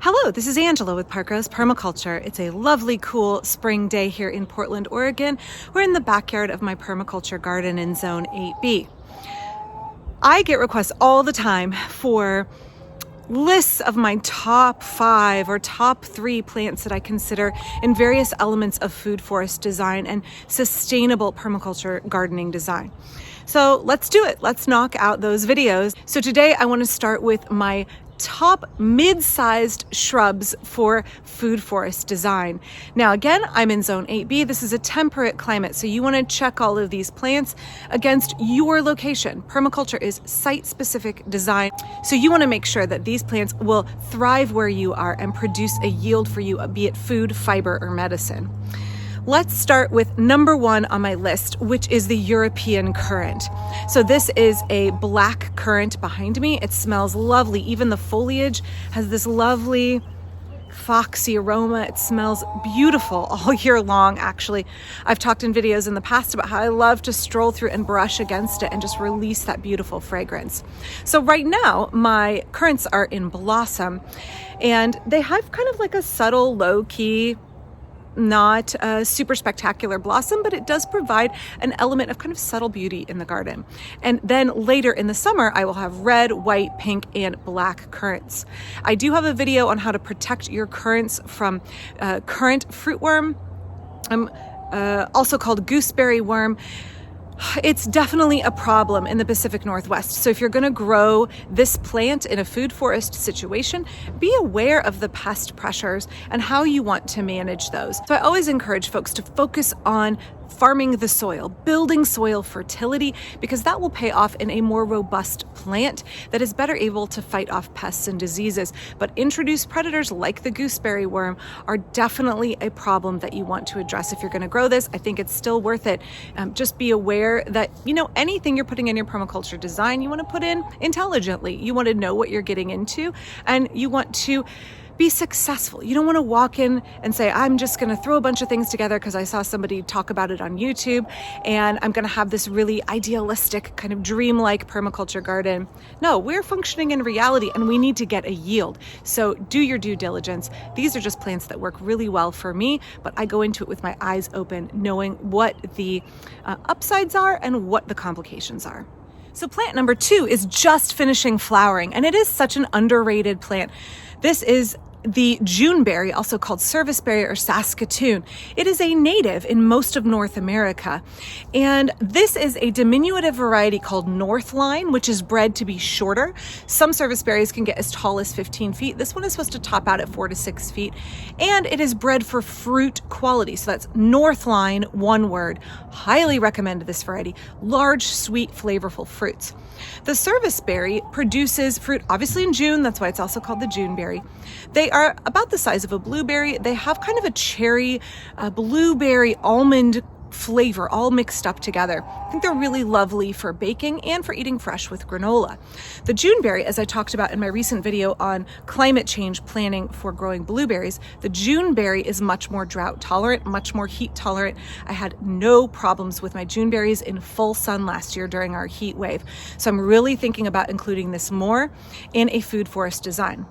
Hello, this is Angela with Parkrose Permaculture. It's a lovely, cool spring day here in Portland, Oregon. We're in the backyard of my permaculture garden in Zone 8B. I get requests all the time for lists of my top 5 or top 3 plants that I consider in various elements of food forest design and sustainable permaculture gardening design. So let's do it. Let's knock out those videos. So today I want to start with my top mid-sized shrubs for food forest design. Now again, I'm in Zone 8B. This is a temperate climate, so you want to check all of these plants against your location. Permaculture is site-specific design, so you want to make sure that these plants will thrive where you are and produce a yield for you, be it food, fiber, or medicine. Let's start with number 1 on my list, which is the European currant. So this is a black currant behind me. It smells lovely. Even the foliage has this lovely foxy aroma. It smells beautiful all year long, actually. I've talked in videos in the past about how I love to stroll through and brush against it and just release that beautiful fragrance. So right now, my currants are in blossom, and they have kind of like a subtle, low-key, not a super spectacular blossom, but it does provide an element of kind of subtle beauty in the garden. And then later in the summer, I will have red, white, pink, and black currants. I do have a video on how to protect your currants from currant fruitworm, also called gooseberry worm. It's definitely a problem in the Pacific Northwest. So if you're going to grow this plant in a food forest situation, be aware of the pest pressures and how you want to manage those. So I always encourage folks to focus on farming the soil, building soil fertility, because that will pay off in a more robust plant that is better able to fight off pests and diseases. But introduced predators like the gooseberry worm are definitely a problem that you want to address if you're going to grow this. I think it's still worth it. Just be aware that, anything you're putting in your permaculture design, you want to put in intelligently. You want to know what you're getting into, and you want to be successful. You don't want to walk in and say, I'm just going to throw a bunch of things together because I saw somebody talk about it on YouTube, and I'm going to have this really idealistic, kind of dreamlike permaculture garden. No, we're functioning in reality, and we need to get a yield. So do your due diligence. These are just plants that work really well for me, but I go into it with my eyes open, knowing what the upsides are and what the complications are. So plant number 2 is just finishing flowering, and it is such an underrated plant. This is the Juneberry, also called Serviceberry or Saskatoon. It is a native in most of North America. And this is a diminutive variety called Northline, which is bred to be shorter. Some Serviceberries can get as tall as 15 feet. This one is supposed to top out at 4 to 6 feet. And it is bred for fruit quality. So that's Northline, one word. Highly recommend this variety. Large, sweet, flavorful fruits. The Serviceberry produces fruit obviously in June. That's why it's also called the Juneberry. They are about the size of a blueberry. They have kind of a cherry, blueberry, almond flavor all mixed up together. I think they're really lovely for baking and for eating fresh with granola. The Juneberry, as I talked about in my recent video on climate change planning for growing blueberries, the Juneberry is much more drought tolerant, much more heat tolerant. I had no problems with my Juneberries in full sun last year during our heat wave. So I'm really thinking about including this more in a food forest design.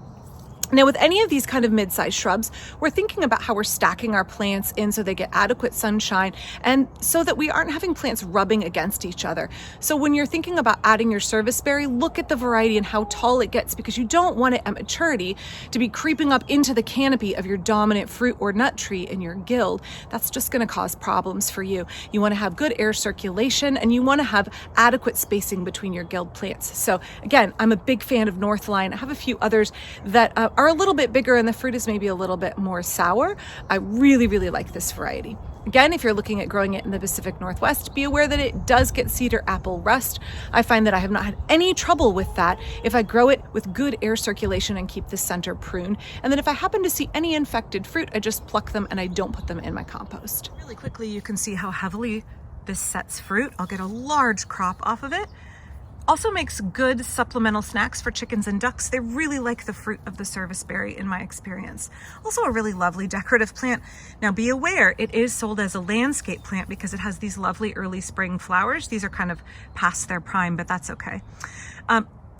Now, with any of these kind of mid-sized shrubs, we're thinking about how we're stacking our plants in so they get adequate sunshine and so that we aren't having plants rubbing against each other. So when you're thinking about adding your Serviceberry, look at the variety and how tall it gets, because you don't want it at maturity to be creeping up into the canopy of your dominant fruit or nut tree in your guild. That's just going to cause problems for you. You want to have good air circulation, and you want to have adequate spacing between your guild plants. So again, I'm a big fan of Northline. I have a few others that are a little bit bigger and the fruit is maybe a little bit more sour. I really, really like this variety. Again, if you're looking at growing it in the Pacific Northwest, be aware that it does get cedar apple rust. I find that I have not had any trouble with that if I grow it with good air circulation and keep the center pruned. And then if I happen to see any infected fruit, I just pluck them and I don't put them in my compost. Really quickly, you can see how heavily this sets fruit. I'll get a large crop off of it. Also makes good supplemental snacks for chickens and ducks. They really like the fruit of the Serviceberry in my experience. Also a really lovely decorative plant. Now be aware, it is sold as a landscape plant because it has these lovely early spring flowers. These are kind of past their prime, but that's okay.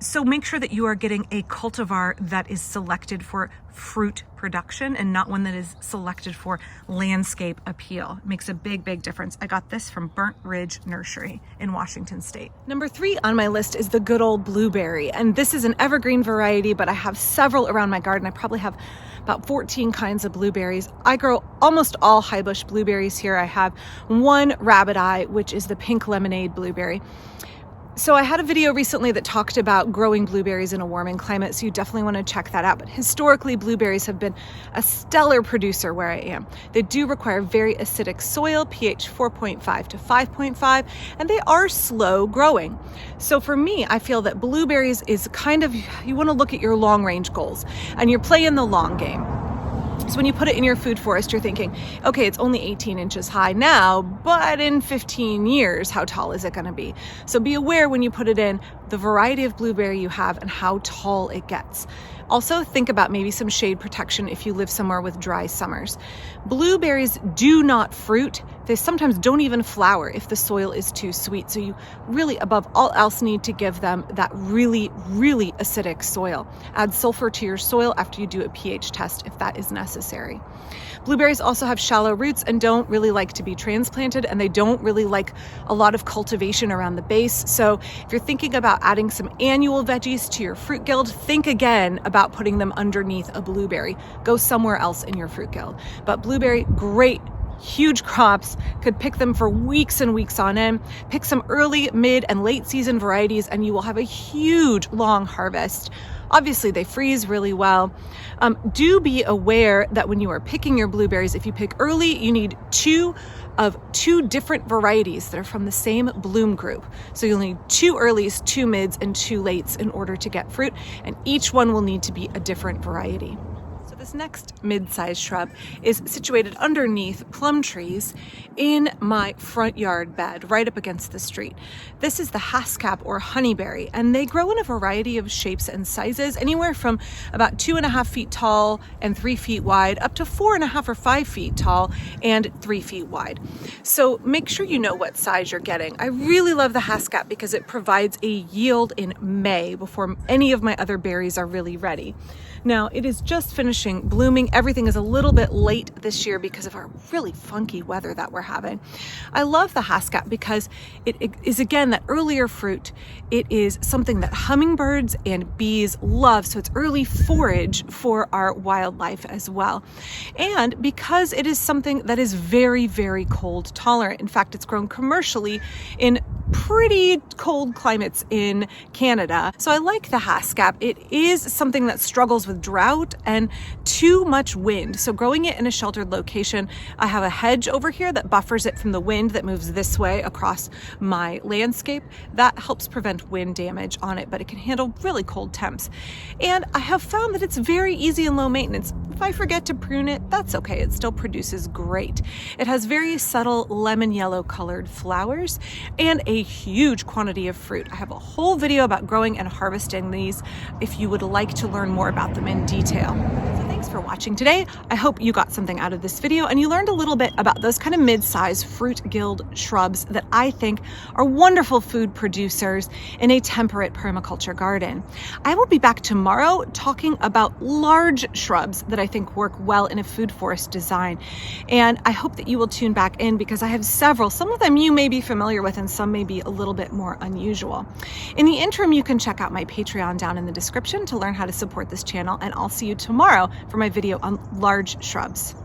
So make sure that you are getting a cultivar that is selected for fruit production and not one that is selected for landscape appeal. It makes a big, big difference. I got this from Burnt Ridge Nursery in Washington State. Number 3 on my list is the good old blueberry. And this is an evergreen variety, but I have several around my garden. I probably have about 14 kinds of blueberries. I grow almost all high bush blueberries here. I have one rabbit eye, which is the pink lemonade blueberry. So I had a video recently that talked about growing blueberries in a warming climate, so you definitely want to check that out. But historically, blueberries have been a stellar producer where I am. They do require very acidic soil, pH 4.5 to 5.5, and they are slow growing. So for me, I feel that blueberries is kind of, you want to look at your long range goals, and you're playing the long game. So when you put it in your food forest, you're thinking, okay, it's only 18 inches high now, but in 15 years, how tall is it going to be? So be aware when you put it in the variety of blueberry you have and how tall it gets. Also, think about maybe some shade protection if you live somewhere with dry summers. Blueberries do not fruit. They sometimes don't even flower if the soil is too sweet. So you really, above all else, need to give them that really, really acidic soil. Add sulfur to your soil after you do a pH test if that is necessary. Blueberries also have shallow roots and don't really like to be transplanted, and they don't really like a lot of cultivation around the base. So if you're thinking about adding some annual veggies to your fruit guild, think again about putting them underneath a blueberry. Go somewhere else in your fruit guild. But blueberry, great, huge crops, could pick them for weeks and weeks on end. Pick some early, mid, and late season varieties, and you will have a huge, long harvest. Obviously, they freeze really well. Do be aware that when you are picking your blueberries, if you pick early, you need two different varieties that are from the same bloom group. So you'll need 2 earlies, 2 mids, and 2 lates in order to get fruit, and each one will need to be a different variety. This next mid-sized shrub is situated underneath plum trees in my front yard bed, right up against the street. This is the haskap or honeyberry, and they grow in a variety of shapes and sizes, anywhere from about 2.5 feet tall and 3 feet wide, up to 4.5 or 5 feet tall and 3 feet wide. So make sure you know what size you're getting. I really love the haskap because it provides a yield in May before any of my other berries are really ready. Now, it is just finishing blooming. Everything is a little bit late this year because of our really funky weather that we're having. I love the haskap because it is, again, that earlier fruit. It is something that hummingbirds and bees love, so it's early forage for our wildlife as well. And because it is something that is very, very cold tolerant. In fact, it's grown commercially in pretty cold climates in Canada. So I like the haskap. It is something that struggles with drought and too much wind. So growing it in a sheltered location, I have a hedge over here that buffers it from the wind that moves this way across my landscape. That helps prevent wind damage on it, but it can handle really cold temps. And I have found that it's very easy and low maintenance. If I forget to prune it, that's okay. It still produces great. It has very subtle lemon yellow colored flowers and a huge quantity of fruit. I have a whole video about growing and harvesting these if you would like to learn more about them in detail. So thanks for watching today. I hope you got something out of this video and you learned a little bit about those kind of mid-sized fruit guild shrubs that I think are wonderful food producers in a temperate permaculture garden. I will be back tomorrow talking about large shrubs that I think work well in a food forest design. And I hope that you will tune back in because I have several. Some of them you may be familiar with and some may be a little bit more unusual. In the interim, you can check out my Patreon down in the description to learn how to support this channel, and I'll see you tomorrow for my video on large shrubs.